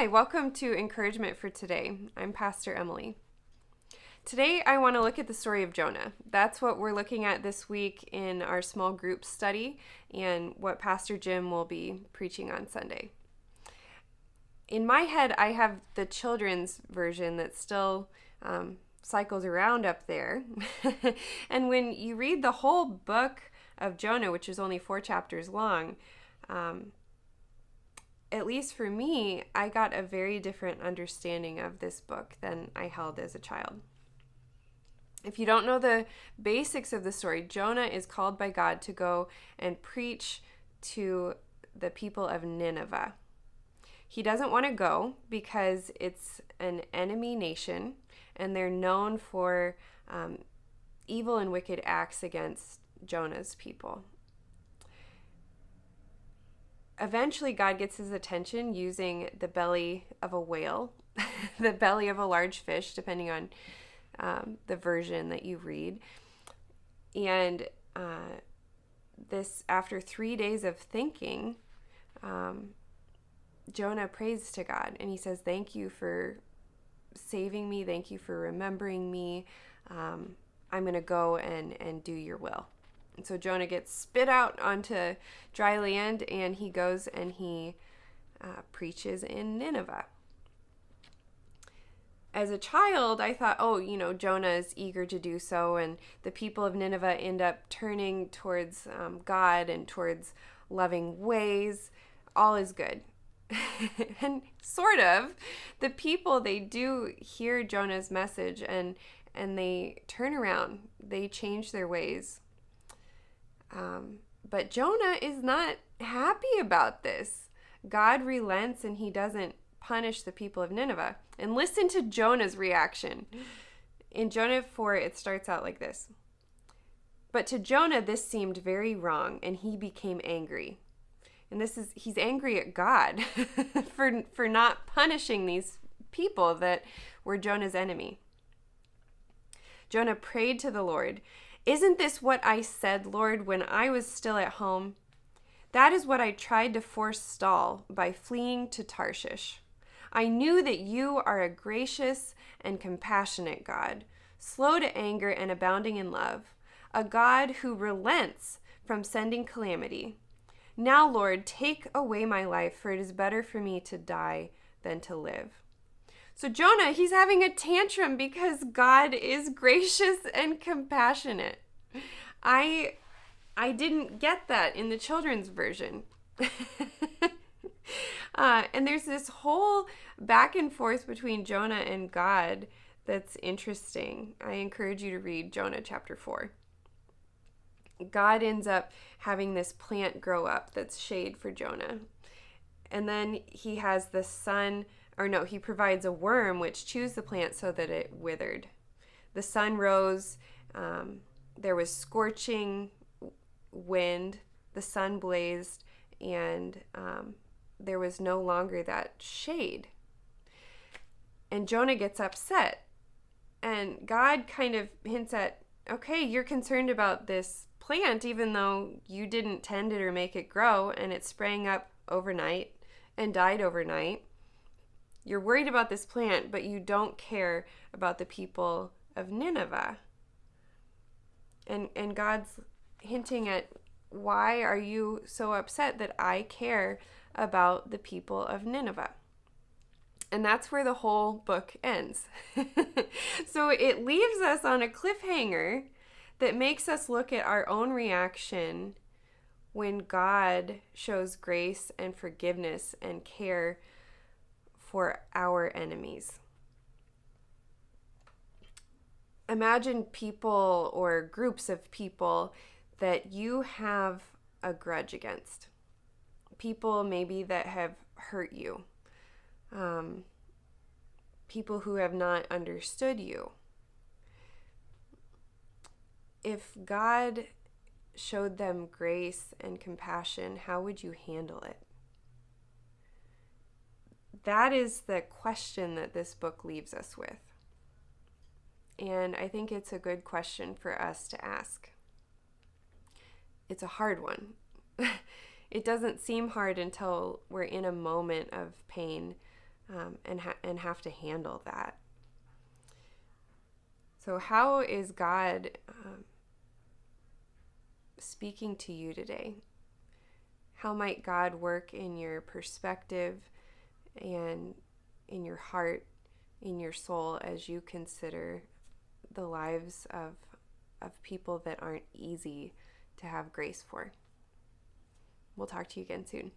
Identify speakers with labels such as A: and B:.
A: Hi, welcome to Encouragement for Today. I'm Pastor Emily. Today I want to look at the story of Jonah. That's what we're looking at this week in our small group study and what Pastor Jim will be preaching on Sunday. In my head, I have the children's version that still cycles around up there. And when you read the whole book of Jonah, which is only 4 chapters long, at least for me, I got a very different understanding of this book than I held as a child. If you don't know the basics of the story, Jonah is called by God to go and preach to the people of Nineveh. He doesn't want to go because it's an enemy nation and they're known for evil and wicked acts against Jonah's people. Eventually, God gets his attention using the belly of a whale, the belly of a large fish, depending on the version that you read. And after 3 days of thinking, Jonah prays to God, and he says, "Thank you for saving me. Thank you for remembering me. I'm going to go and do your will." And so Jonah gets spit out onto dry land, and he goes and he preaches in Nineveh. As a child, I thought, Jonah is eager to do so, and the people of Nineveh end up turning towards God and towards loving ways. All is good. And sort of, the people, they do hear Jonah's message, and they turn around. They change their ways. But Jonah is not happy about this. God relents and he doesn't punish the people of Nineveh. And listen to Jonah's reaction. In Jonah 4, it starts out like this. "But to Jonah this seemed very wrong, and he became angry." And he's angry at God for not punishing these people that were Jonah's enemy. Jonah prayed to the Lord, "Isn't this what I said, Lord, when I was still at home? That is what I tried to forestall by fleeing to Tarshish. I knew that you are a gracious and compassionate God, slow to anger and abounding in love, a God who relents from sending calamity. Now, Lord, take away my life, for it is better for me to die than to live." So Jonah, he's having a tantrum because God is gracious and compassionate. I didn't get that in the children's version. And there's this whole back and forth between Jonah and God that's interesting. I encourage you to read Jonah chapter 4. God ends up having this plant grow up that's shade for Jonah. And then he has the sun, he provides a worm which chews the plant so that it withered. The sun rose, there was scorching wind, the sun blazed, and there was no longer that shade. And Jonah gets upset. And God kind of hints at, okay, you're concerned about this plant even though you didn't tend it or make it grow, and it sprang up overnight and died overnight. You're worried about this plant, but you don't care about the people of Nineveh. And God's hinting at, why are you so upset that I care about the people of Nineveh? And that's where the whole book ends. So it leaves us on a cliffhanger that makes us look at our own reaction when God shows grace and forgiveness and care for our enemies. Imagine people or groups of people that you have a grudge against. People maybe that have hurt you. People who have not understood you. If God showed them grace and compassion, how would you handle it? That is the question that this book leaves us with. And I think it's a good question for us to ask. It's a hard one. It doesn't seem hard until we're in a moment of pain and have to handle that. So how is God speaking to you today? How might God work in your perspective and in your heart, in your soul, as you consider the lives of people that aren't easy to have grace for? We'll talk to you again soon.